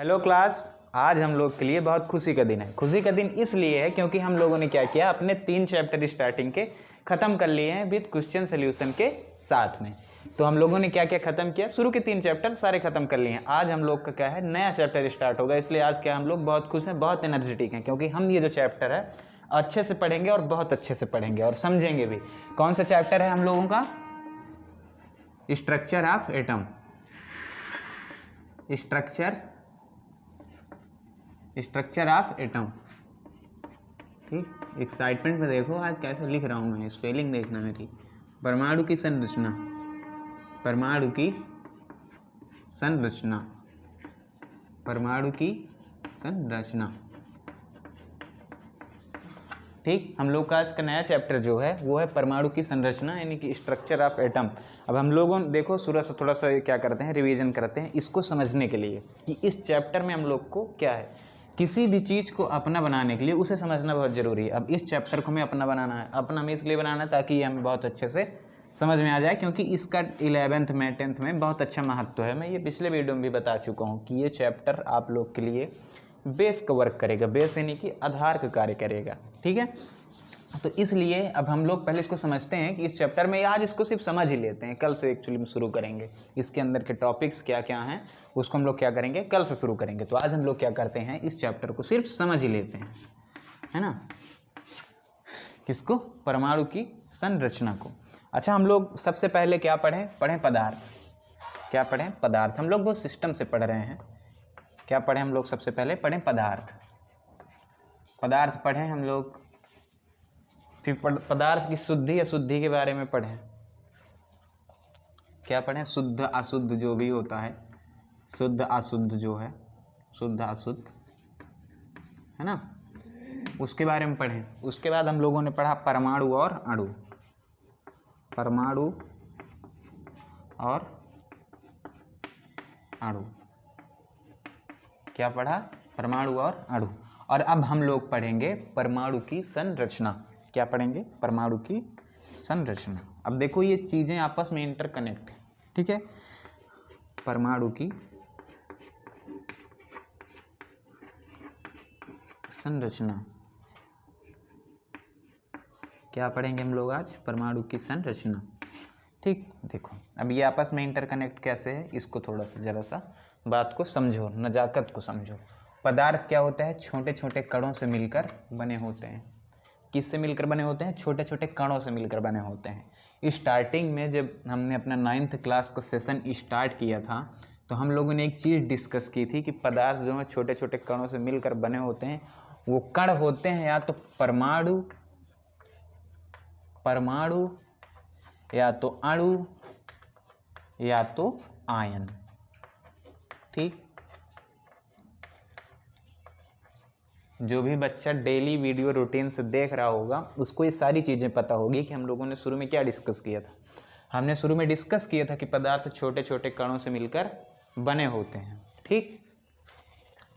Hello class, आज हम लोग के लिए बहुत खुशी का दिन है। खुशी का दिन इसलिए है क्योंकि हम लोगों ने क्या किया, अपने 3 चैप्टर स्टार्टिंग के ख़त्म कर लिए हैं विद क्वेश्चन सोल्यूशन के साथ में। तो हम लोगों ने क्या क्या ख़त्म किया, शुरू के 3 चैप्टर सारे ख़त्म कर लिए हैं। आज हम लोग का क्या है, नया चैप्टर स्टार्ट होगा, इसलिए आज क्या हम लोग बहुत खुश हैं, बहुत एनर्जेटिक हैं, क्योंकि हम ये जो चैप्टर है अच्छे से पढ़ेंगे और बहुत अच्छे से पढ़ेंगे और समझेंगे भी। कौन सा चैप्टर है हम लोगों का? Structure of atom. Structure of atom. ठीक, एक्साइटमेंट में देखो आज कैसे लिख रहा हूँ मैं, स्पेलिंग देखना मेरी। परमाणु की संरचना, परमाणु की संरचना, परमाणु की संरचना। ठीक, हम लोग का आज का नया चैप्टर जो है वो है परमाणु की संरचना, यानी कि स्ट्रक्चर ऑफ एटम। अब हम लोगों देखो शुरू से थोड़ा सा क्या करते हैं, रिवीजन करते हैं इसको समझने के लिए कि इस चैप्टर में हम लोग को क्या है, किसी भी चीज़ को अपना बनाने के लिए उसे समझना बहुत ज़रूरी है। अब इस चैप्टर को हमें अपना बनाना है, अपना हमें इसलिए बनाना है ताकि ये हमें बहुत अच्छे से समझ में आ जाए, क्योंकि इसका 11th में 10th में बहुत अच्छा महत्व है। मैं ये पिछले वीडियो में भी बता चुका हूँ कि ये चैप्टर आप लोग के लिए बेस का वर्क करेगा, बेस यानी कि आधार का कार्य करेगा। ठीक है, तो इसलिए अब हम लोग पहले इसको समझते हैं कि इस चैप्टर में, आज इसको सिर्फ समझ ही लेते हैं, कल से एक्चुअली में शुरू करेंगे। इसके अंदर के टॉपिक्स क्या क्या हैं उसको हम लोग क्या करेंगे, कल से शुरू करेंगे। तो आज हम लोग क्या करते हैं, इस चैप्टर को सिर्फ समझ ही लेते हैं, है ना। किसको? परमाणु की संरचना को। अच्छा, हम लोग सबसे पहले क्या पढ़ें पदार्थ। क्या पढ़ें? पदार्थ। हम लोग वो सिस्टम से पढ़ रहे हैं। क्या पढ़ें हम लोग? सबसे पहले पढ़ें पदार्थ। पदार्थ पढ़ें हम लोग, फिर पदार्थ की शुद्धि अशुद्धि के बारे में पढ़ें। क्या पढ़ें? शुद्ध अशुद्ध जो भी होता है, शुद्ध अशुद्ध जो है, शुद्ध अशुद्ध, है ना, उसके बारे में पढ़ें। उसके बाद हम लोगों ने पढ़ा परमाणु और अणु। परमाणु और अणु। क्या पढ़ा? परमाणु और अणु। और अब हम लोग पढ़ेंगे परमाणु की संरचना। क्या पढ़ेंगे? परमाणु की संरचना। अब देखो ये चीज़ें आपस में इंटरकनेक्ट है, ठीक है। परमाणु की संरचना। क्या पढ़ेंगे हम लोग आज? परमाणु की संरचना। ठीक, देखो अब ये आपस में इंटरकनेक्ट कैसे है, इसको थोड़ा सा जरा सा बात को समझो, नज़ाकत को समझो। पदार्थ क्या होता है? छोटे छोटे कणों से मिलकर बने होते हैं। किससे मिलकर बने होते हैं? छोटे छोटे कणों से मिलकर बने होते हैं। स्टार्टिंग में जब हमने अपना 9th क्लास का सेशन स्टार्ट किया था तो हम लोगों ने एक चीज़ डिस्कस की थी कि पदार्थ जो है छोटे छोटे कणों से मिलकर बने होते हैं। वो कण होते हैं या तो परमाणु, परमाणु या तो अणु या तो आयन। ठीक, जो भी बच्चा डेली वीडियो रूटीन से देख रहा होगा उसको ये सारी चीज़ें पता होगी कि हम लोगों ने शुरू में क्या डिस्कस किया था। हमने शुरू में डिस्कस किया था कि पदार्थ छोटे छोटे कणों से मिलकर बने होते हैं। ठीक,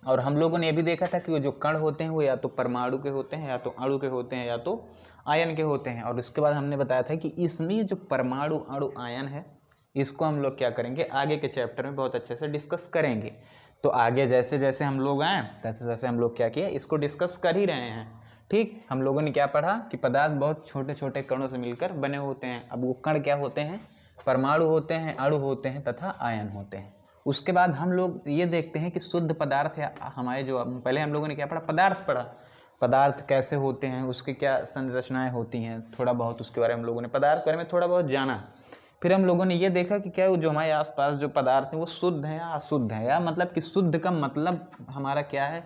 और हम लोगों ने ये भी देखा था कि वो जो कण होते हैं वो या तो परमाणु के होते हैं, या तो अणु के होते हैं, या तो आयन के होते हैं। और उसके बाद हमने बताया था कि इसमें जो परमाणु अणु आयन है इसको हम लोग क्या करेंगे, आगे के चैप्टर में बहुत अच्छे से डिस्कस करेंगे। तो आगे जैसे जैसे हम लोग आए तैसे जैसे हम लोग क्या किए, इसको डिस्कस कर ही रहे हैं। ठीक, हम लोगों ने क्या पढ़ा कि पदार्थ बहुत छोटे छोटे कणों से मिलकर बने होते हैं। अब वो कण क्या होते हैं? परमाणु होते हैं, अणु होते हैं तथा आयन होते हैं। उसके बाद हम लोग ये देखते हैं कि शुद्ध पदार्थ है हमारे, जो पहले हम लोगों ने क्या पढ़ा? पदार्थ पढ़ा। पदार्थ कैसे होते हैं, उसकी क्या संरचनाएं होती हैं, थोड़ा बहुत उसके बारे में हम लोगों ने, पदार्थ के बारे में थोड़ा बहुत जाना। फिर हम लोगों ने ये देखा कि क्या जो हमारे आसपास जो पदार्थ हैं वो शुद्ध हैं या अशुद्ध हैं, या मतलब कि शुद्ध का मतलब हमारा क्या है,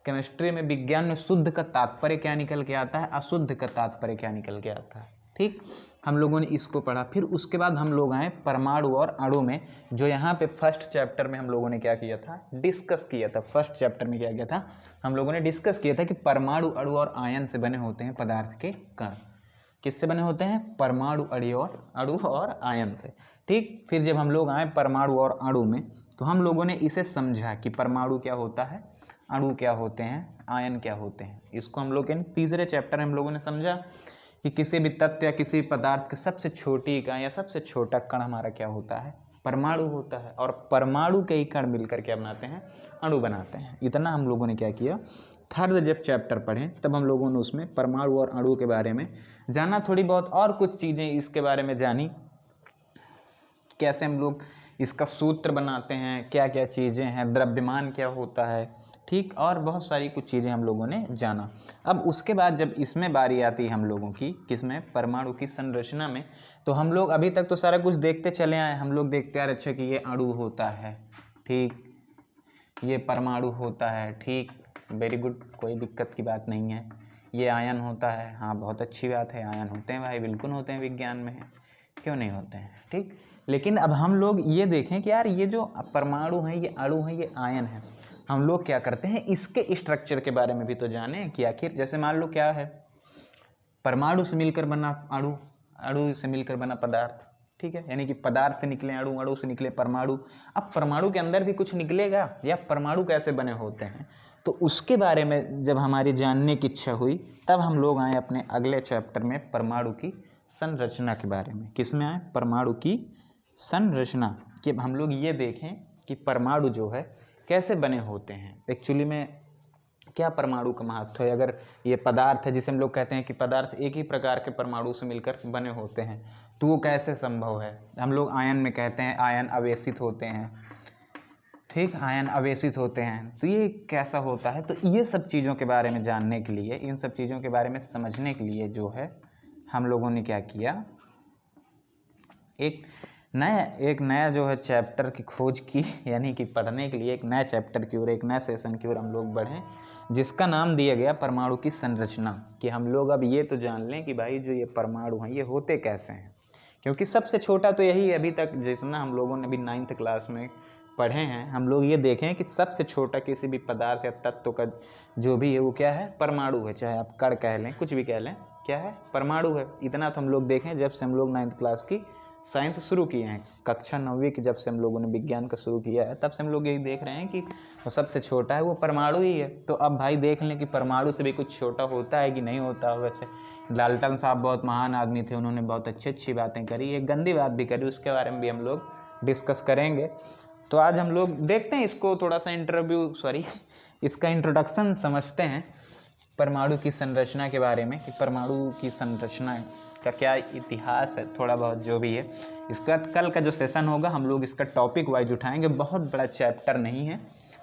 केमिस्ट्री में, विज्ञान में शुद्ध का तात्पर्य क्या निकल के आता है, अशुद्ध का तात्पर्य क्या निकल के आता है। ठीक, हम लोगों ने इसको पढ़ा। फिर उसके बाद हम लोग आए परमाणु और अणु में, जो यहाँ पे फर्स्ट चैप्टर में हम लोगों ने क्या किया था, डिस्कस किया था। फर्स्ट चैप्टर में क्या किया था, हम लोगों ने डिस्कस किया था कि परमाणु अणु और आयन से बने होते हैं पदार्थ के कण। किससे बने होते हैं? परमाणु अणु और आयन से। ठीक, फिर जब हम लोग आए परमाणु और अणु में तो हम लोगों ने इसे समझा कि परमाणु क्या होता है, अणु क्या होते हैं, आयन क्या होते हैं। इसको हम लोग तीसरे चैप्टर में हम लोगों ने समझा कि किसी भी तत्व या किसी पदार्थ की सबसे छोटी इकाई या सबसे छोटा कण हमारा क्या होता है, परमाणु होता है, और परमाणु के ही कण मिलकर क्या बनाते हैं, अणु बनाते हैं। इतना हम लोगों ने क्या किया, थर्ड जब चैप्टर पढ़ें तब हम लोगों ने उसमें परमाणु और अणु के बारे में जाना, थोड़ी बहुत और कुछ चीज़ें इसके बारे में जानी, कैसे हम लोग इसका सूत्र बनाते हैं, क्या क्या चीज़ें हैं, द्रव्यमान क्या होता है, ठीक, और बहुत सारी कुछ चीज़ें हम लोगों ने जाना। अब उसके बाद जब इसमें बारी आती है हम लोगों की, किसमें, परमाणु की संरचना में, तो हम लोग अभी तक तो सारा कुछ देखते चले आए, हम लोग देखते आ रहे अच्छा कि ये अणु होता है, ठीक, ये परमाणु होता है, ठीक, वेरी गुड, कोई दिक्कत की बात नहीं है। ये आयन होता है, हाँ बहुत अच्छी बात है, आयन होते हैं भाई, बिल्कुल होते हैं, विज्ञान में है, क्यों नहीं होते हैं, ठीक। लेकिन अब हम लोग ये देखें कि यार ये जो परमाणु हैं, ये अणु हैं, ये आयन है, हम लोग क्या करते हैं, इसके स्ट्रक्चर के बारे में भी तो जानें कि आखिर, जैसे मान लो क्या है, परमाणु से मिलकर बना अणु, अणु से मिलकर बना पदार्थ, ठीक है, यानी कि पदार्थ से निकले अणु, अणु से निकले परमाणु। अब परमाणु के अंदर भी कुछ निकलेगा, या परमाणु कैसे बने होते हैं, तो उसके बारे में जब हमारी जानने की इच्छा हुई, तब हम लोग आए अपने अगले चैप्टर में परमाणु की संरचना के बारे में। किस में आए, परमाणु की संरचना, कि हम लोग ये देखें कि परमाणु जो है कैसे बने होते हैं, एक्चुअली में क्या परमाणु का महत्व है। अगर ये पदार्थ है, जिसे हम लोग कहते हैं कि पदार्थ एक ही प्रकार के परमाणु से मिलकर बने होते हैं, तो वो कैसे संभव है। हम लोग आयन में कहते हैं आयन अवेशित होते हैं, ठीक, आयन अवेशित होते हैं, तो ये कैसा होता है। तो ये सब चीज़ों के बारे में जानने के लिए, इन सब चीज़ों के बारे में समझने के लिए जो है हम लोगों ने क्या किया, एक नया जो है चैप्टर की खोज की, यानी कि पढ़ने के लिए एक नया चैप्टर की ओर, एक नए सेशन की ओर हम लोग बढ़ें, जिसका नाम दिया गया परमाणु की संरचना। कि हम लोग अब ये तो जान लें कि भाई जो ये परमाणु हैं ये होते कैसे हैं, क्योंकि सबसे छोटा तो यही है, अभी तक जितना हम लोगों ने भी 9th क्लास में पढ़े हैं, हम लोग ये देखें कि सबसे छोटा किसी भी पदार्थ या तत्व का जो भी है वो क्या है, परमाणु है। चाहे आप कण कह लें, कुछ भी कह लें, क्या है, परमाणु है। इतना तो हम लोग देखें, जब से हम लोग 9th क्लास की साइंस शुरू किए हैं, कक्षा 9वीं की जब से हम लोगों ने विज्ञान का शुरू किया है, तब से हम लोग यही देख रहे हैं कि वो सबसे छोटा है वो परमाणु ही है। तो अब भाई देख लें कि परमाणु से भी कुछ छोटा होता है कि नहीं होता। वैसे डाल्टन साहब बहुत महान आदमी थे, उन्होंने बहुत अच्छी बातें करी, एक गंदी बात भी करी, उसके बारे में भी हम लोग डिस्कस करेंगे। तो आज हम लोग देखते हैं इसको थोड़ा सा इसका इंट्रोडक्शन समझते हैं, परमाणु की संरचना के बारे में, कि परमाणु की संरचना का क्या इतिहास है, थोड़ा बहुत जो भी है। इसका कल का जो सेशन होगा हम लोग इसका टॉपिक वाइज उठाएंगे, बहुत बड़ा चैप्टर नहीं है,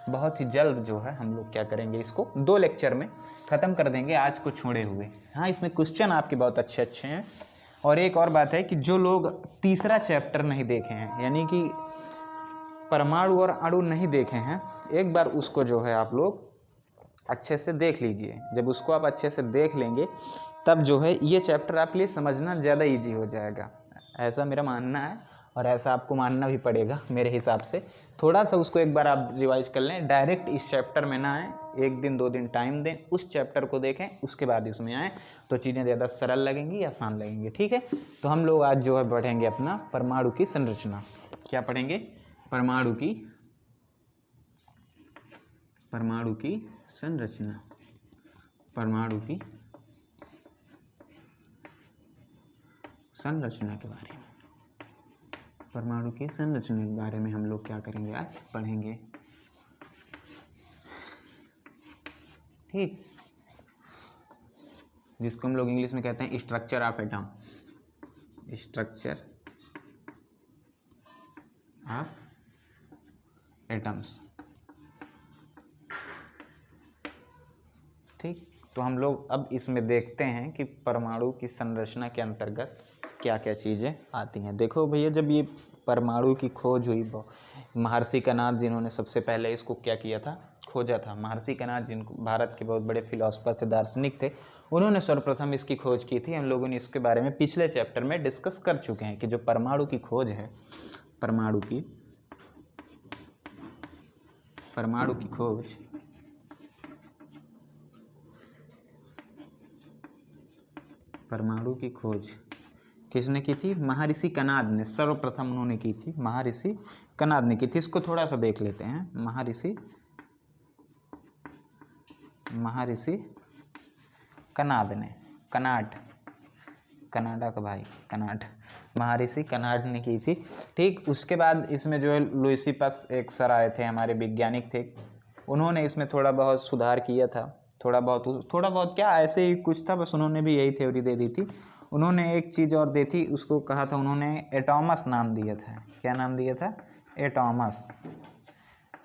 बहुत ही जल्द जो है हम लोग क्या करेंगे, इसको 2 लेक्चर में ख़त्म कर देंगे, आज को छोड़े हुए। हाँ, इसमें क्वेश्चन आपके बहुत अच्छे हैं। और एक और बात है कि जो लोग तीसरा चैप्टर नहीं देखे हैं, यानी कि परमाणु और अणु नहीं देखे हैं, एक बार उसको जो है आप लोग अच्छे से देख लीजिए। जब उसको आप अच्छे से देख लेंगे तब जो है ये चैप्टर आपके लिए समझना ज़्यादा इजी हो जाएगा, ऐसा मेरा मानना है, और ऐसा आपको मानना भी पड़ेगा मेरे हिसाब से। थोड़ा सा उसको एक बार आप रिवाइज कर लें, डायरेक्ट इस चैप्टर में ना आए, 1 दिन 2 दिन टाइम दें, उस चैप्टर को देखें, उसके बाद इसमें आएँ, तो चीज़ें ज़्यादा सरल लगेंगी, आसान लगेंगी, ठीक है। तो हम लोग आज जो है पढ़ेंगे अपना परमाणु की संरचना। क्या पढ़ेंगे, परमाणु की संरचना, परमाणु की संरचना के बारे में, परमाणु की संरचना के बारे में हम लोग क्या करेंगे, आज पढ़ेंगे, ठीक, जिसको हम लोग इंग्लिश में कहते हैं structure of atom, structure of atoms, ठीक। तो हम लोग अब इसमें देखते हैं कि परमाणु की संरचना के अंतर्गत क्या क्या चीज़ें आती हैं। देखो भैया, जब ये परमाणु की खोज हुई, महर्षि कणाद जिन्होंने सबसे पहले इसको क्या किया था, खोजा था, महर्षि कणाद जिनको भारत के बहुत बड़े फिलोसफर थे, दार्शनिक थे, उन्होंने सर्वप्रथम इसकी खोज की थी। हम लोगों ने इसके बारे में पिछले चैप्टर में डिस्कस कर चुके हैं कि जो परमाणु की खोज है, परमाणु की खोज किसने की थी, महर्षि कणाद ने, सर्वप्रथम उन्होंने की थी, महर्षि कणाद ने की थी। इसको थोड़ा सा देख लेते हैं, महर्षि कणाद ने, कनाडा का भाई, कनाड, महर्षि कनाड ने की थी। ठीक, उसके बाद इसमें जो है लुइसिपस एक सर आए थे, हमारे वैज्ञानिक थे, उन्होंने इसमें थोड़ा बहुत सुधार किया था। थोड़ा बहुत क्या, ऐसे ही कुछ था, बस उन्होंने भी यही थ्योरी दे दी थी। उन्होंने एक चीज़ और दी थी, उसको कहा था उन्होंने एटॉमस नाम दिया था। क्या नाम दिया था? एटॉमस।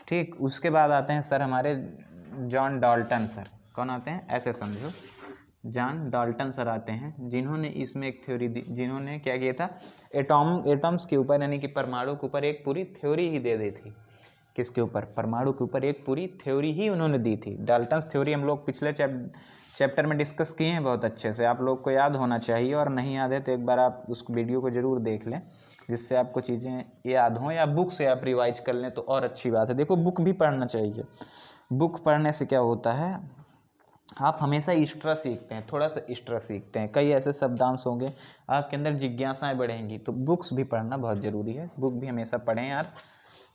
ठीक, उसके बाद आते हैं सर हमारे जॉन डाल्टन सर। कौन आते हैं? ऐसे समझो, जॉन डाल्टन सर आते हैं, जिन्होंने इसमें एक थ्योरी दी, जिन्होंने क्या किया था, एटॉम्स के ऊपर यानी कि परमाणु के ऊपर एक पूरी थ्योरी ही दे दी थी। किसके ऊपर? परमाणु के ऊपर एक पूरी थ्योरी ही उन्होंने दी थी। डाल्टन्स थ्योरी हम लोग पिछले चैप्टर में डिस्कस किए हैं बहुत अच्छे से, आप लोग को याद होना चाहिए, और नहीं याद है तो एक बार आप उस वीडियो को ज़रूर देख लें, जिससे आपको चीज़ें याद हों, या बुक से आप रिवाइज कर लें तो और अच्छी बात है। देखो, बुक भी पढ़ना चाहिए। बुक पढ़ने से क्या होता है, आप हमेशा एक्स्ट्रा सीखते हैं, थोड़ा सा एक्स्ट्रा सीखते हैं, कई ऐसे शब्दांश होंगे, आपके अंदर जिज्ञासाएं बढ़ेंगी। तो बुक्स भी पढ़ना बहुत ज़रूरी है, बुक भी हमेशा पढ़ें यार।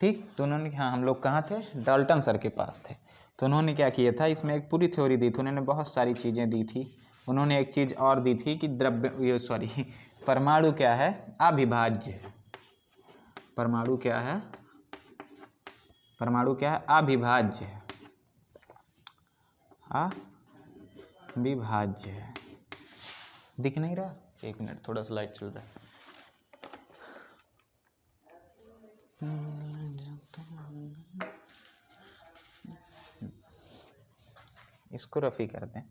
ठीक, तो उन्होंने, हाँ, हम लोग कहाँ थे? डाल्टन सर के पास थे। तो उन्होंने क्या किया था, इसमें एक पूरी थ्योरी दी थी, उन्होंने बहुत सारी चीज़ें दी थी। उन्होंने एक चीज़ और दी थी कि परमाणु क्या है? अविभाज्य। परमाणु क्या है? परमाणु क्या है? अविभाज्य है। अविभाज्य है। दिख नहीं रहा? एक मिनट, थोड़ा सा लाइट चल रहा है। इसको रफी कर दें।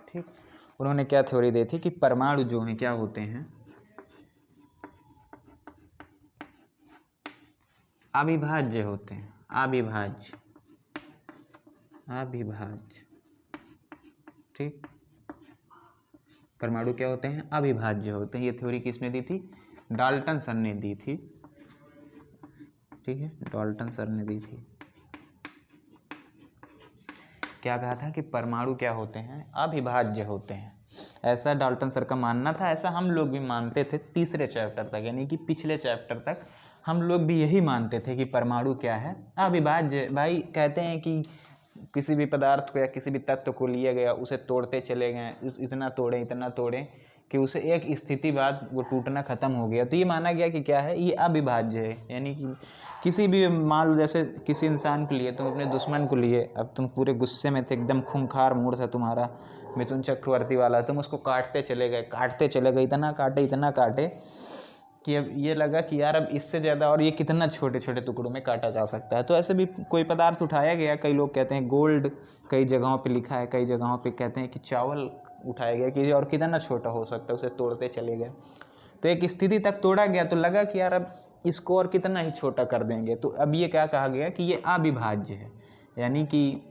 ठीक, उन्होंने क्या थ्योरी दी थी कि परमाणु जो हैं क्या होते हैं? अविभाज्य होते हैं। अविभाज्य, अविभाज्य। ठीक, परमाणु क्या होते हैं? अविभाज्य होते हैं। ये थ्योरी किसने दी थी? डाल्टन सर ने दी थी। ठीक है, डाल्टन सर ने दी थी। क्या कहा था कि परमाणु क्या होते हैं? अविभाज्य होते हैं। ऐसा डाल्टन सर का मानना था, ऐसा हम लोग भी मानते थे तीसरे चैप्टर तक, यानी कि पिछले चैप्टर तक हम लोग भी यही मानते थे कि परमाणु क्या है? अविभाज्य। भाई कहते हैं कि किसी भी पदार्थ को या किसी भी तत्व को लिया गया, उसे तोड़ते चले गए, इतना तोड़ें कि उसे एक स्थिति बाद वो टूटना ख़त्म हो गया, तो ये माना गया कि क्या है? ये अविभाज्य है। यानी कि किसी भी, मान लो जैसे किसी इंसान को लिए, तुम अपने दुश्मन को लिए, अब तुम पूरे गुस्से में थे, एकदम खूंखार मूड था तुम्हारा, मिथुन चक्रवर्ती वाला, तुम उसको काटते चले गए, इतना काटे कि अब ये लगा कि यार अब इससे ज़्यादा और ये कितना छोटे छोटे टुकड़ों में काटा जा सकता है। तो ऐसे भी कोई पदार्थ उठाया गया, कई लोग कहते हैं गोल्ड, कई जगहों पे लिखा है, कई जगहों पे कहते हैं कि चावल उठाया गया, कि और कितना छोटा हो सकता है, उसे तोड़ते चले गए। तो एक स्थिति तक तोड़ा गया, तो लगा कि यार अब इसको और कितना ही छोटा कर देंगे। तो अब ये क्या कहा गया कि ये अविभाज्य है, यानी कि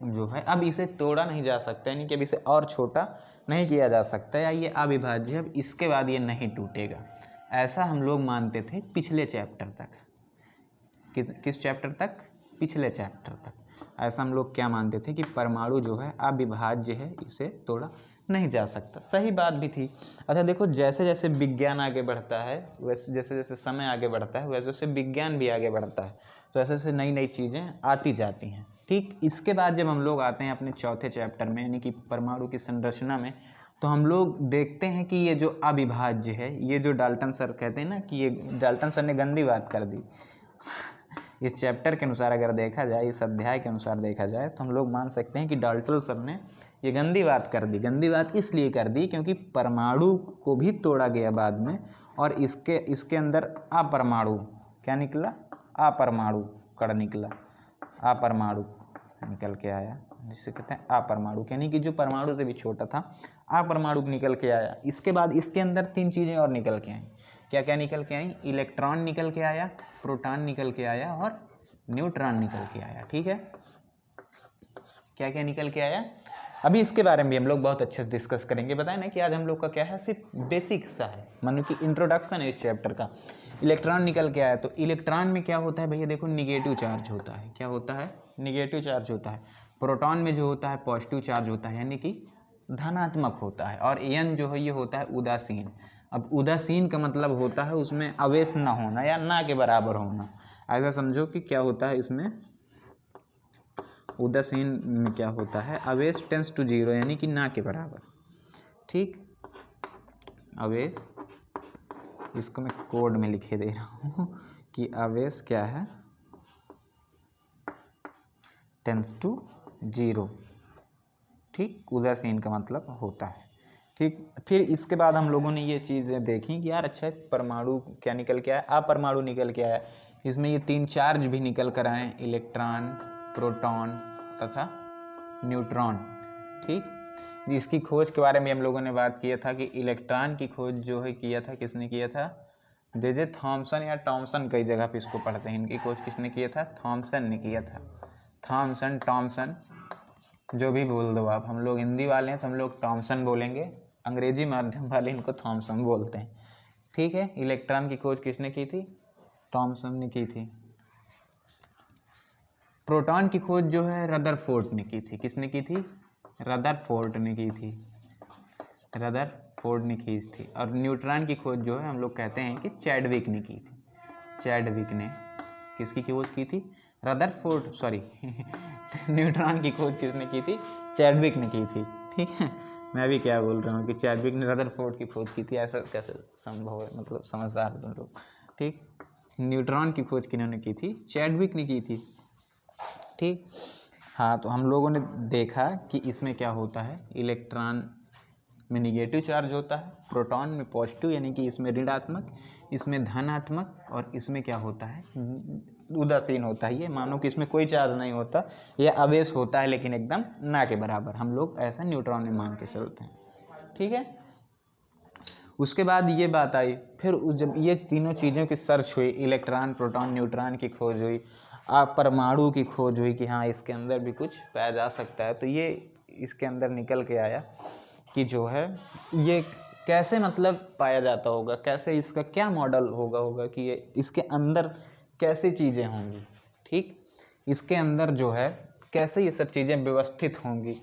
जो है अब इसे तोड़ा नहीं जा सकता, यानी कि अब इसे और छोटा नहीं किया जा सकता, या ये अविभाज्य है, अब इसके बाद ये नहीं टूटेगा। ऐसा हम लोग मानते थे पिछले चैप्टर तक। किस चैप्टर तक? पिछले चैप्टर तक। ऐसा हम लोग क्या मानते थे कि परमाणु जो है अविभाज्य है, इसे तोड़ा नहीं जा सकता। सही बात भी थी। अच्छा देखो, जैसे जैसे विज्ञान आगे बढ़ता है, वैसे जैसे जैसे समय आगे बढ़ता है, वैसे वैसे विज्ञान भी आगे बढ़ता है, तो ऐसे ऐसे नई नई चीज़ें आती जाती हैं। ठीक, इसके बाद जब हम लोग आते हैं अपने चौथे चैप्टर में, यानी कि परमाणु की संरचना में, तो हम लोग देखते हैं कि ये जो अविभाज्य है, ये जो डाल्टन सर कहते हैं ना कि ये डाल्टन सर ने गंदी बात कर दी। इस चैप्टर के अनुसार अगर देखा जाए, इस अध्याय के अनुसार देखा जाए, तो हम लोग मान सकते हैं कि डाल्टन सर ने ये गंदी बात कर दी। गंदी बात इसलिए कर दी क्योंकि परमाणु को भी तोड़ा गया बाद में, और इसके अंदर अपरमाणु क्या निकला? अपरमाणु कण निकला, अपरमाणु निकल के आया, जिसे कहते हैं अपरमाणु, यानी कि जो परमाणु से भी छोटा था, अपरमाणु निकल के आया। इसके बाद इसके अंदर 3 चीज़ें और निकल के आई। क्या क्या निकल के आई? इलेक्ट्रॉन निकल के आया, प्रोटॉन निकल के आया, और न्यूट्रॉन निकल के आया। ठीक है, क्या क्या निकल के आया? अभी इसके बारे में भी हम लोग बहुत अच्छे से डिस्कस करेंगे। बताएं ना कि आज हम लोग का क्या है, सिर्फ बेसिक सा है, मानो कि इंट्रोडक्शन है इस चैप्टर का। इलेक्ट्रॉन निकल के आया, तो इलेक्ट्रॉन में क्या होता है भैया? देखो, निगेटिव चार्ज होता है। क्या होता है? निगेटिव चार्ज होता है। प्रोटॉन में जो होता है पॉजिटिव चार्ज होता है, यानी कि धनात्मक होता है। और एन जो है ये होता है उदासीन। अब उदासीन का मतलब होता है उसमें आवेश ना होना या ना के बराबर होना। ऐसा समझो कि क्या होता है इसमें, उदासीन में क्या होता है, अवेश टेंस टू जीरो यानी कि ना के बराबर। ठीक, अवेश, इसको मैं कोड में लिखे दे रहा हूँ कि अवेश क्या है, टेंस टू जीरो। ठीक, उदासीन का मतलब होता है। ठीक, फिर इसके बाद हम लोगों ने ये चीज़ें देखी कि यार अच्छा परमाणु क्या निकल के आया, अपरमाणु निकल के आया। इसमें ये 3 चार्ज भी निकल कर आए, इलेक्ट्रॉन, प्रोटॉन तथा न्यूट्रॉन। ठीक, इसकी खोज के बारे में हम लोगों ने बात किया था कि इलेक्ट्रॉन की खोज जो है किया था, किसने किया था, जे थॉमसन या टॉमसन, कई जगह पे इसको पढ़ते हैं। इनकी खोज किसने किया था, थॉमसन ने किया था। थॉमसन, टॉमसन, जो भी बोल दो आप, हम लोग हिंदी वाले हैं तो हम लोग टॉमसन बोलेंगे, अंग्रेजी माध्यम वाले इनको थॉमसन बोलते हैं। ठीक है, इलेक्ट्रॉन की खोज किसने की थी, टॉमसन ने की थी। प्रोटॉन की खोज जो है रदरफोर्ड ने की थी। किसने की थी, रदरफोर्ड ने की थी, रदरफोर्ड ने की थी। और न्यूट्रॉन की खोज जो है हम लोग कहते हैं कि चैडविक ने की थी। चैडविक ने किसकी खोज की थी, रदरफोर्ड, सॉरी न्यूट्रॉन की खोज किसने की थी, चैडविक ने की थी। ठीक है, मैं भी क्या बोल रहा हूँ कि चैडविक ने रदरफोर्ड की खोज की थी, ऐसा कैसे संभव है, मतलब समझदार तुम लोग। ठीक, न्यूट्रॉन की खोज किन्होंने की थी, चैडविक ने की थी। ठीक, हाँ, तो हम लोगों ने देखा कि इसमें क्या होता है, इलेक्ट्रॉन में निगेटिव चार्ज होता है, प्रोटॉन में पॉजिटिव यानी कि इसमें ऋणात्मक, इसमें धनात्मक, और इसमें क्या होता है, उदासीन होता है। ये मानो कि इसमें कोई चार्ज नहीं होता, यह अवेश होता है लेकिन एकदम ना के बराबर। हम लोग ऐसा न्यूट्रॉन में मान के चलते हैं। ठीक है, उसके बाद ये बात आई, फिर जब ये तीनों चीज़ों की सर्च हुई, इलेक्ट्रॉन, प्रोटॉन, न्यूट्रॉन की खोज हुई, परमाणु की खोज हुई कि हाँ इसके अंदर भी कुछ पाया जा सकता है, तो ये इसके अंदर निकल के आया कि जो है ये कैसे मतलब पाया जाता होगा, कैसे इसका क्या मॉडल होगा कि ये इसके अंदर कैसे चीज़ें होंगी। ठीक, इसके अंदर जो है कैसे ये सब चीज़ें व्यवस्थित होंगी।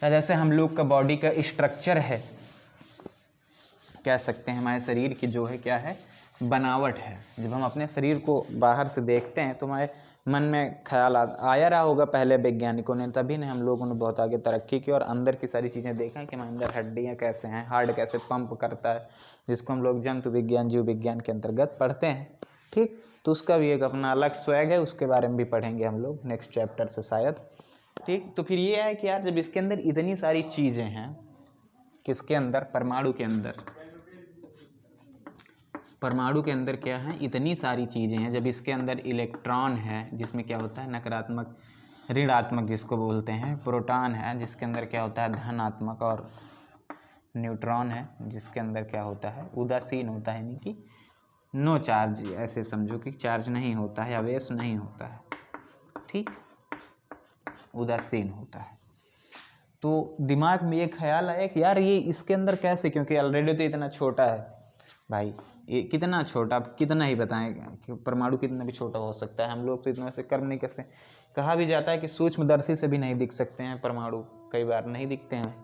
जैसे हम लोग का बॉडी का स्ट्रक्चर है, कह सकते हैं हमारे शरीर की जो है क्या है, बनावट है। जब हम अपने शरीर को बाहर से देखते हैं तो हमारे मन में ख्याल आया रहा होगा पहले वैज्ञानिकों ने, तभी ने हम लोगों ने बहुत आगे तरक्की की और अंदर की सारी चीज़ें देखा कि हमारे अंदर हड्डियाँ कैसे हैं, हार्ट कैसे पंप करता है, जिसको हम लोग जंतु विज्ञान, जीव विज्ञान के अंतर्गत पढ़ते हैं। ठीक, तो उसका भी एक अपना अलग स्वैग है, उसके बारे में भी पढ़ेंगे हम लोग नेक्स्ट चैप्टर से शायद। ठीक, तो फिर ये है कि यार जब इसके अंदर इतनी सारी चीज़ें हैं, किसके अंदर, परमाणु के अंदर, परमाणु के अंदर क्या है, इतनी सारी चीज़ें हैं। जब इसके अंदर इलेक्ट्रॉन है जिसमें क्या होता है, नकारात्मक, ऋणात्मक जिसको बोलते हैं, प्रोटॉन है जिसके अंदर क्या होता है, धनात्मक, और न्यूट्रॉन है जिसके अंदर क्या होता है, उदासीन होता है, यानी कि नो चार्ज, ऐसे समझो कि चार्ज नहीं होता है, अवेश नहीं होता है। ठीक, उदासीन होता है। तो दिमाग में ये ख्याल आया कि यार ये इसके अंदर कैसे, क्योंकि ऑलरेडी तो इतना छोटा है भाई, ये कितना छोटा, आप कितना ही बताएं कि परमाणु कितना भी छोटा हो सकता है, हम लोग तो इतना से कर्म नहीं कर सकते। कहा भी जाता है कि सूक्ष्मदर्शी से भी नहीं दिख सकते हैं परमाणु, कई बार नहीं दिखते हैं।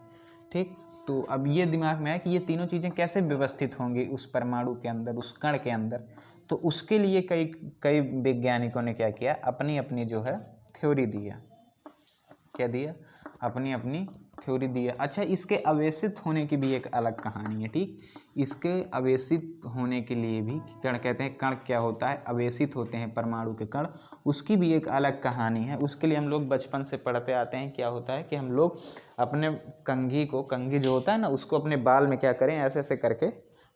ठीक, तो अब ये दिमाग में है कि ये तीनों चीज़ें कैसे व्यवस्थित होंगी उस परमाणु के अंदर, उस कण के अंदर। तो उसके लिए कई कई वैज्ञानिकों ने क्या किया, अपनी अपनी जो है थ्योरी दिया। क्या दिया, अपनी अपनी थ्योरी दिया। अच्छा, इसके अवेशित होने की भी एक अलग कहानी है। ठीक, इसके अवेशित होने के लिए भी, कण कहते हैं, कण क्या होता है, अवेशित होते हैं परमाणु के कण, उसकी भी एक अलग कहानी है। उसके लिए हम लोग बचपन से पढ़ते आते हैं, क्या होता है कि हम लोग अपने कंघी को, कंघी जो होता है ना, उसको अपने बाल में क्या करें, ऐसे ऐसे करके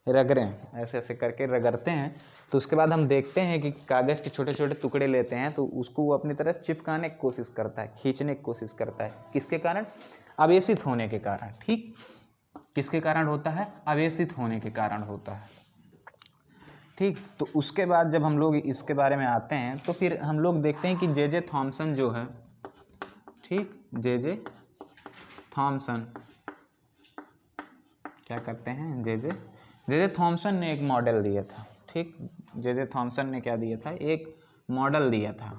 रगड़ें, ऐसे ऐसे करके रगड़ते हैं। तो उसके बाद हम देखते हैं कि कागज़ के छोटे छोटे टुकड़े लेते हैं, तो उसको वो अपनी तरह चिपकाने की कोशिश करता है, खींचने की कोशिश करता है। किसके कारण, अवेशित होने के कारण। ठीक, किसके कारण होता है, अवेशित होने के कारण होता है। ठीक, तो उसके बाद जब हम लोग इसके बारे में आते हैं तो फिर हम लोग देखते हैं कि जे थॉमसन जो है, ठीक, जे थॉमसन क्या करते हैं, जे थॉमसन ने एक मॉडल दिया था। ठीक, जे थॉमसन ने क्या दिया था, एक मॉडल दिया था।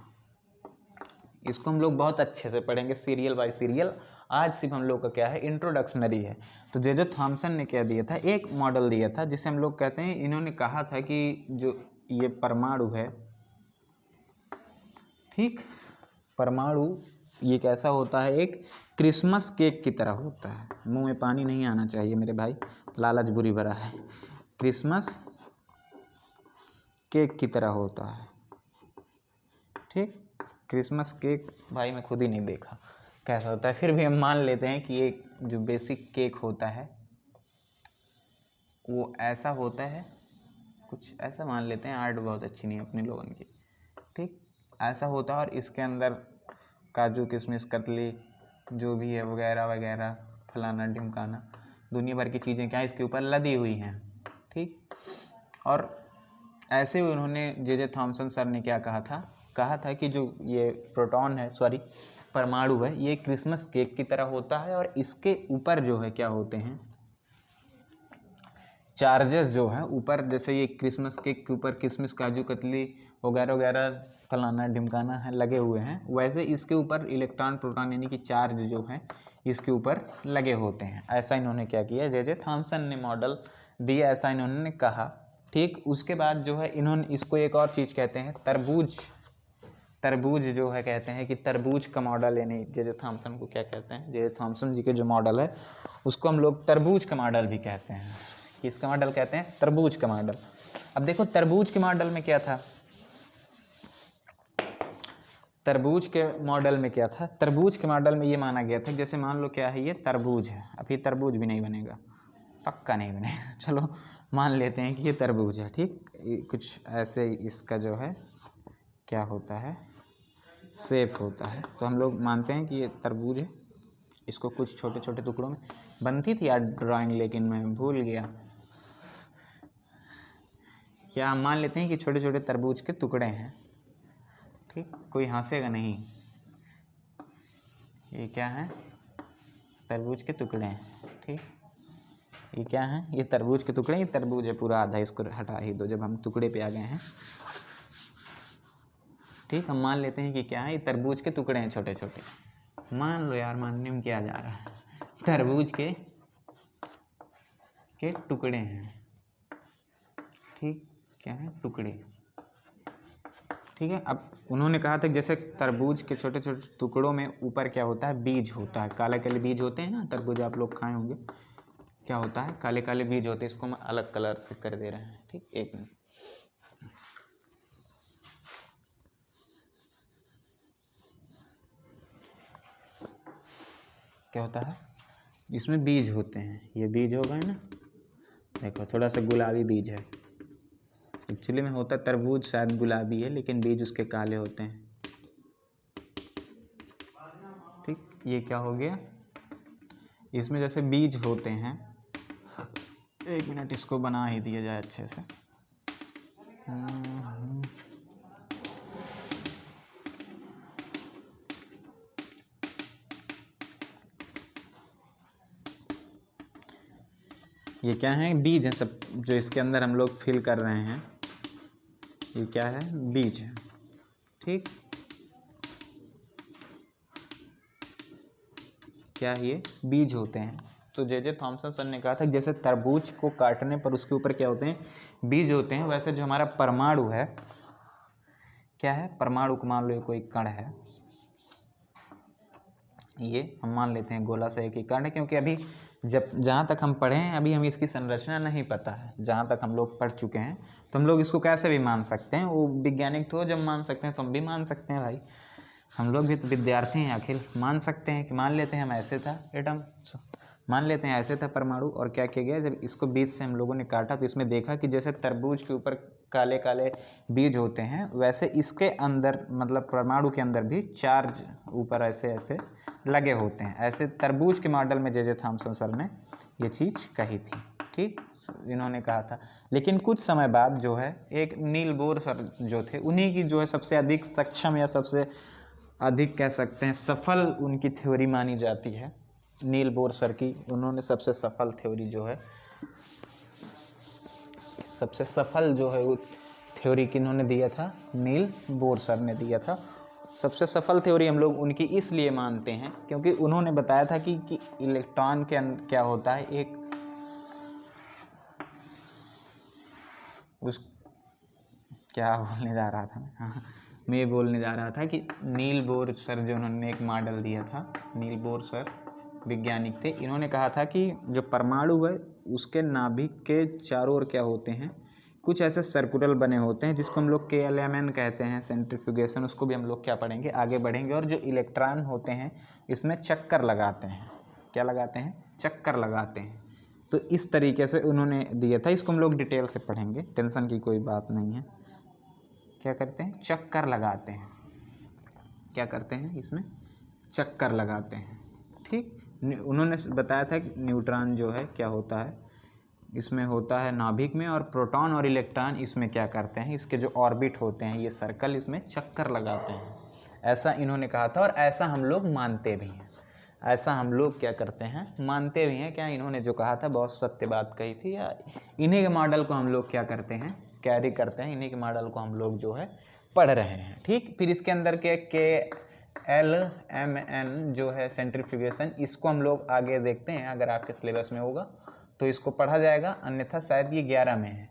इसको हम लोग बहुत अच्छे से पढ़ेंगे सीरियल बाय सीरियल। आज सिर्फ हम लोग का क्या है, इंट्रोडक्शनरी है। तो जे थॉमसन ने क्या दिया था, एक मॉडल दिया था, जिसे हम लोग कहते हैं, इन्होंने कहा था कि जो ये परमाणु है, ठीक, परमाणु ये कैसा होता है, एक क्रिसमस केक की तरह होता है। मुंह में पानी नहीं आना चाहिए मेरे भाई, लालच बुरी भरा है। क्रिसमस केक की तरह होता है, ठीक। क्रिसमस केक भाई मैं खुद ही नहीं देखा कैसा होता है, फिर भी हम मान लेते हैं कि एक जो बेसिक केक होता है वो ऐसा होता है, कुछ ऐसा मान लेते हैं। आर्ट बहुत अच्छी नहीं है अपने लोगों की, ठीक। ऐसा होता है और इसके अंदर काजू किशमिश कतली जो भी है वगैरह वगैरह फलाना ढिमकाना दुनिया भर की चीज़ें क्या इसके ऊपर लदी हुई हैं, ठीक। और ऐसे उन्होंने जे थॉमसन सर ने क्या कहा था कि जो ये प्रोटॉन है, सॉरी परमाणु है, ये क्रिसमस केक की तरह होता है और इसके ऊपर जो है क्या होते हैं, चार्जेस जो है ऊपर, जैसे ये क्रिसमस केक के ऊपर किशमिश काजू कतली वगैरह वगैरह फलाना ढिमकाना है लगे हुए हैं, वैसे इसके ऊपर इलेक्ट्रॉन प्रोटॉन यानी कि चार्ज जो है इसके ऊपर लगे होते हैं। ऐसा इन्होंने क्या किया, जे थॉमसन ने मॉडल दिया, ऐसा इन्होंने कहा, ठीक। उसके बाद जो है इन्होंने इसको एक और चीज़ कहते हैं, तरबूज जो है, कहते हैं कि तरबूज का मॉडल, यानी जे थॉमसन को क्या कहते हैं, जे थॉमसन जी के जो मॉडल है उसको हम लोग तरबूज का मॉडल भी कहते हैं। किसका मॉडल कहते हैं, तरबूज का मॉडल। अब देखो तरबूज के मॉडल में क्या था, तरबूज के मॉडल में क्या था, तरबूज के मॉडल में ये माना गया था, जैसे मान लो क्या है, ये तरबूज है, अभी तरबूज भी नहीं बनेगा, पक्का नहीं बनेगा, चलो मान लेते हैं कि ये तरबूज है, ठीक। कुछ ऐसे इसका जो है क्या होता है, शेप होता है, तो हम लोग मानते हैं कि ये तरबूज है। इसको कुछ छोटे छोटे टुकड़ों में बनती थी यार ड्राइंग, लेकिन मैं भूल गया। क्या हम मान लेते हैं कि छोटे छोटे तरबूज के टुकड़े हैं, ठीक। कोई हंसेगा नहीं, ये क्या है, तरबूज के टुकड़े हैं, ठीक। ये क्या है, ये तरबूज के टुकड़े, ये तरबूज है पूरा आधा, इसको हटा ही दो जब हम टुकड़े पे आ गए हैं, ठीक। हम मान लेते हैं कि क्या है, ये तरबूज के टुकड़े हैं छोटे छोटे, मान लो यार, मानने में क्या जा रहा है, तरबूज के टुकड़े हैं, ठीक। क्या है, टुकड़े, ठीक है। अब उन्होंने कहा था जैसे तरबूज के छोटे छोटे टुकड़ों में ऊपर क्या होता है, बीज होता है, काले काले बीज होते हैं ना, तरबूज आप लोग खाए होंगे, क्या होता है, काले काले बीज होते हैं। इसको हम अलग कलर से कर दे रहे हैं, ठीक। एक मिनट, क्या होता है, इसमें बीज होते हैं, ये बीज हो गए ना, देखो थोड़ा सा गुलाबी बीज है, एक्चुअली में होता तरबूज शायद गुलाबी है, लेकिन बीज उसके काले होते हैं, ठीक। ये क्या हो गया, इसमें जैसे बीज होते हैं, एक मिनट इसको बना ही दिया जाए अच्छे से। ये क्या है, बीज है सब, जो इसके अंदर हम लोग फिल कर रहे हैं, ये क्या है, बीज है, ठीक। क्या ये बीज होते हैं। तो जे थॉमसन सर ने कहा था जैसे तरबूज को काटने पर उसके ऊपर क्या होते हैं, बीज होते हैं, वैसे जो हमारा परमाणु है, क्या है, परमाणु को मान लो कोई कण है, ये हम मान लेते हैं गोला सा एक ही कण है, क्योंकि अभी जब जहाँ तक हम पढ़े हैं अभी हमें इसकी संरचना नहीं पता है, जहाँ तक हम लोग पढ़ चुके हैं, तो हम लोग इसको कैसे भी मान सकते हैं, वो वैज्ञानिक तो जब मान सकते हैं तो हम भी मान सकते हैं भाई, हम लोग भी तो विद्यार्थी हैं, आखिर मान सकते हैं कि मान लेते हैं हम ऐसे था एटम, मान लेते हैं ऐसे था परमाणु। और क्या किया गया, जब इसको बीज से हम लोगों ने काटा तो इसमें देखा कि जैसे तरबूज के ऊपर काले काले बीज होते हैं, वैसे इसके अंदर मतलब परमाणु के अंदर भी चार्ज ऊपर ऐसे ऐसे लगे होते हैं। ऐसे तरबूज के मॉडल में जे थॉमसन सर ने ये चीज़ कही थी, ठीक, इन्होंने कहा था। लेकिन कुछ समय बाद जो है एक नील बोर सर जो थे, उन्हीं की जो है सबसे अधिक सक्षम या सबसे अधिक कह सकते हैं सफल उनकी थ्योरी मानी जाती है, नील बोर सर की। उन्होंने सबसे सफल थ्योरी जो है, सबसे सफल जो है वो थ्योरी किन्होंने दिया था, नील बोर सर ने दिया था। सबसे सफल थ्योरी हम लोग उनकी इसलिए मानते हैं क्योंकि उन्होंने बताया था कि इलेक्ट्रॉन के अंदर क्या होता है, एक उस क्या बोलने जा रहा था मैं, हाँ, मैं ये बोलने जा रहा था कि नील बोर सर जो उन्होंने एक मॉडल दिया था, नील बोर सर वैज्ञानिक थे, इन्होंने कहा था कि जो परमाणु है उसके नाभिक के चारों ओर क्या होते हैं, कुछ ऐसे सर्कुलर बने होते हैं जिसको हम लोग KLMN कहते हैं, सेंट्रीफ्यूगेशन। उसको भी हम लोग क्या पढ़ेंगे, आगे बढ़ेंगे। और जो इलेक्ट्रॉन होते हैं इसमें चक्कर लगाते हैं, क्या लगाते हैं, चक्कर लगाते हैं। तो इस तरीके से उन्होंने दिया था, इसको हम लोग डिटेल से पढ़ेंगे, टेंशन की कोई बात नहीं है। क्या करते हैं, चक्कर लगाते हैं, क्या करते हैं, इसमें चक्कर लगाते हैं, ठीक। उन्होंने बताया था कि न्यूट्रॉन जो है क्या होता है, इसमें होता है नाभिक में, और प्रोटॉन और इलेक्ट्रॉन इसमें क्या करते हैं, इसके जो ऑर्बिट होते हैं, ये सर्कल, इसमें चक्कर लगाते हैं। ऐसा इन्होंने कहा था और ऐसा हम लोग मानते भी हैं, ऐसा हम लोग क्या करते हैं, मानते भी हैं। क्या इन्होंने जो कहा था बहुत सत्य बात कही थी, या इन्हीं के मॉडल को हम लोग क्या करते हैं, कैरी करते हैं, इन्हीं के मॉडल को हम लोग जो है पढ़ रहे हैं, ठीक। फिर इसके अंदर के KLMN जो है सेंट्रीफ्यूगेशन, इसको हम लोग आगे देखते हैं, अगर आपके सिलेबस में होगा तो इसको पढ़ा जाएगा, अन्यथा शायद ये 11 में है,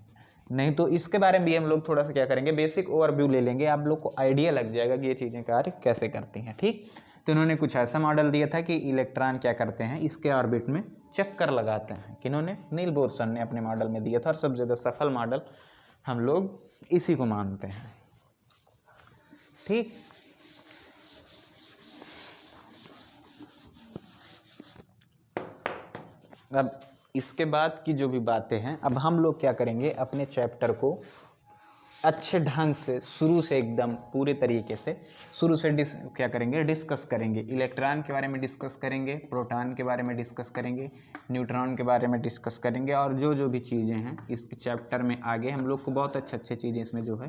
नहीं तो इसके बारे में भी हम लोग थोड़ा सा क्या करेंगे, बेसिक ओवरव्यू ले लेंगे, आप लोग को आइडिया लग जाएगा कि ये चीज़ें कार्य कैसे करती हैं, ठीक। तो इन्होंने कुछ ऐसा मॉडल दिया था कि इलेक्ट्रॉन क्या करते हैं, इसके ऑर्बिट में चक्कर लगाते हैं। किन्होंने, नील बोर सर ने अपने मॉडल में दिया था, और सबसे ज़्यादा सफल मॉडल हम लोग इसी को मानते हैं, ठीक। अब इसके बाद की जो भी बातें हैं, अब हम लोग क्या करेंगे, अपने चैप्टर को अच्छे ढंग से शुरू से एकदम पूरे तरीके से शुरू से क्या करेंगे, डिस्कस करेंगे। इलेक्ट्रॉन के बारे में डिस्कस करेंगे, प्रोटॉन के बारे में डिस्कस करेंगे, न्यूट्रॉन के बारे में डिस्कस करेंगे, और जो भी चीज़ें हैं इस चैप्टर में आगे हम लोग को बहुत अच्छी चीज़ें इसमें जो है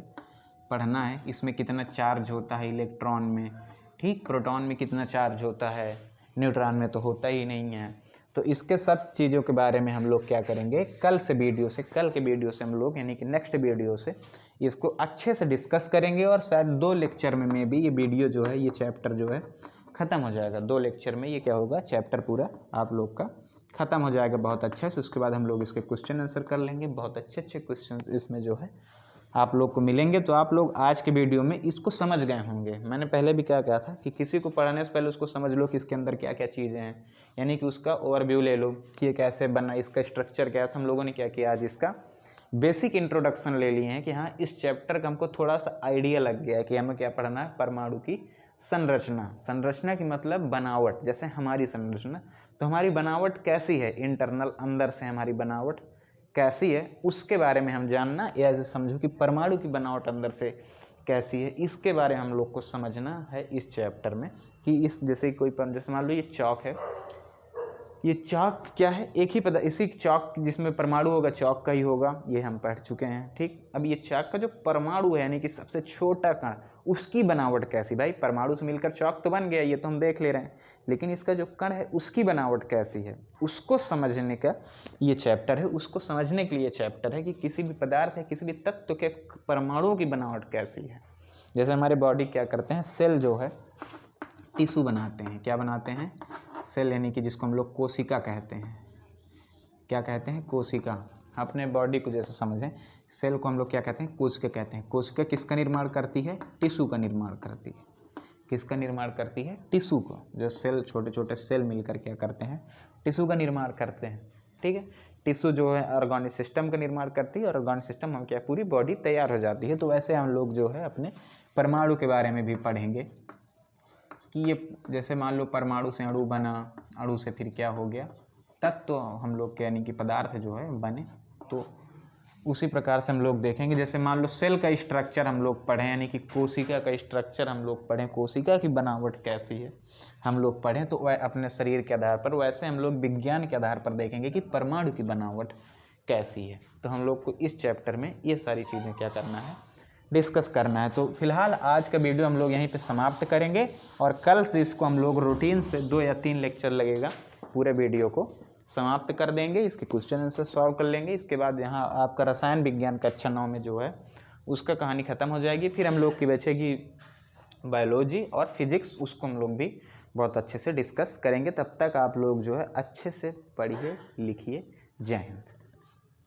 पढ़ना है। इसमें कितना चार्ज होता है इलेक्ट्रॉन में, ठीक, प्रोटॉन में कितना चार्ज होता है, न्यूट्रॉन में तो होता ही नहीं है। तो इसके सब चीज़ों के बारे में हम लोग क्या करेंगे, कल के वीडियो से हम लोग, यानी कि नेक्स्ट वीडियो से इसको अच्छे से डिस्कस करेंगे, और शायद 2 लेक्चर में भी ये वीडियो जो है, ये चैप्टर जो है ख़त्म हो जाएगा। 2 लेक्चर में ये क्या होगा, चैप्टर पूरा आप लोग का ख़त्म हो जाएगा बहुत अच्छा है। उसके बाद हम लोग इसके क्वेश्चन आंसर कर लेंगे, बहुत अच्छे क्वेश्चन इसमें जो है आप लोग को मिलेंगे। तो आप लोग आज के वीडियो में इसको समझ गए होंगे। मैंने पहले भी क्या कहा था कि किसी को पढ़ाने से पहले उसको समझ लो कि इसके अंदर क्या क्या चीज़ें हैं, यानी कि उसका ओवरव्यू ले लो कि ये कैसे बना, इसका स्ट्रक्चर क्या है। तो हम लोगों ने क्या किया, आज इसका बेसिक इंट्रोडक्शन ले लिए हैं कि हाँ, इस चैप्टर का हमको थोड़ा सा आइडिया लग गया है कि हमें क्या पढ़ना है, परमाणु की संरचना की मतलब बनावट, जैसे हमारी संरचना, तो हमारी बनावट कैसी है, इंटरनल अंदर से हमारी बनावट कैसी है, उसके बारे में हम जानना, या ऐसे समझो कि परमाणु की बनावट अंदर से कैसी है, इसके बारे में हम लोग को समझना है इस चैप्टर में। कि इस जैसे कोई जैसे मान लो ये चौक है, ये चौक क्या है, एक ही पता, इसी चौक जिसमें परमाणु होगा चौक का ही होगा, ये हम पढ़ चुके हैं, ठीक। अब ये चौक का जो परमाणु है, यानी कि सबसे छोटा कण, उसकी बनावट कैसी, भाई परमाणु से मिलकर चौक तो बन गया, ये तो हम देख ले रहे हैं, लेकिन इसका जो कण है उसकी बनावट कैसी है, उसको समझने का ये चैप्टर है। उसको समझने के लिए चैप्टर है कि किसी भी पदार्थ है, किसी भी तत्व के परमाणुओं की बनावट कैसी है। जैसे हमारे बॉडी क्या करते हैं, सेल जो है टिश्यू बनाते हैं, क्या बनाते हैं, सेल, यानी कि जिसको हम लोग कोशिका कहते हैं, क्या कहते हैं, कोशिका। अपने बॉडी को जैसे समझें, सेल को हम लोग क्या कहते हैं, कोशिका कहते हैं। कोशिका किसका निर्माण करती है, टिश्यू का निर्माण करती है। किसका निर्माण करती है, टिश्यू को। जो सेल, छोटे छोटे सेल मिलकर क्या करते हैं, टिश्यू का निर्माण करते हैं, ठीक है। टिश्यू जो है ऑर्गेनिक सिस्टम का निर्माण करती है, और ऑर्गेनिक सिस्टम हम क्या, पूरी बॉडी तैयार हो जाती है। तो वैसे हम लोग जो है अपने परमाणु के बारे में भी पढ़ेंगे कि ये जैसे मान लो परमाणु से अणु बना, अणु से फिर क्या हो गया, तत्व हम लोग के, यानी कि पदार्थ जो है बने। तो उसी प्रकार से हम लोग देखेंगे। जैसे मान लो सेल का स्ट्रक्चर हम लोग पढ़ें, यानी कि कोशिका का स्ट्रक्चर हम लोग पढ़ें, कोशिका की बनावट कैसी है हम लोग पढ़ें, तो वह अपने शरीर के आधार पर, वैसे हम लोग विज्ञान के आधार पर देखेंगे कि परमाणु की बनावट कैसी है। तो हम लोग को इस चैप्टर में ये सारी चीज़ें क्या करना है, डिस्कस करना है। तो फिलहाल आज का वीडियो हम लोग यहीं पे समाप्त करेंगे, और कल से इसको हम लोग रूटीन से 2 या 3 लेक्चर लगेगा, पूरे वीडियो को समाप्त कर देंगे, इसके क्वेश्चन आंसर सॉल्व कर लेंगे। इसके बाद यहाँ आपका रसायन विज्ञान कक्षा 9 में जो है उसका कहानी ख़त्म हो जाएगी। फिर हम लोग की बचेगी बायोलॉजी और फिजिक्स, उसको हम लोग भी बहुत अच्छे से डिस्कस करेंगे। तब तक आप लोग जो है अच्छे से पढ़िए लिखिए। जय हिंद।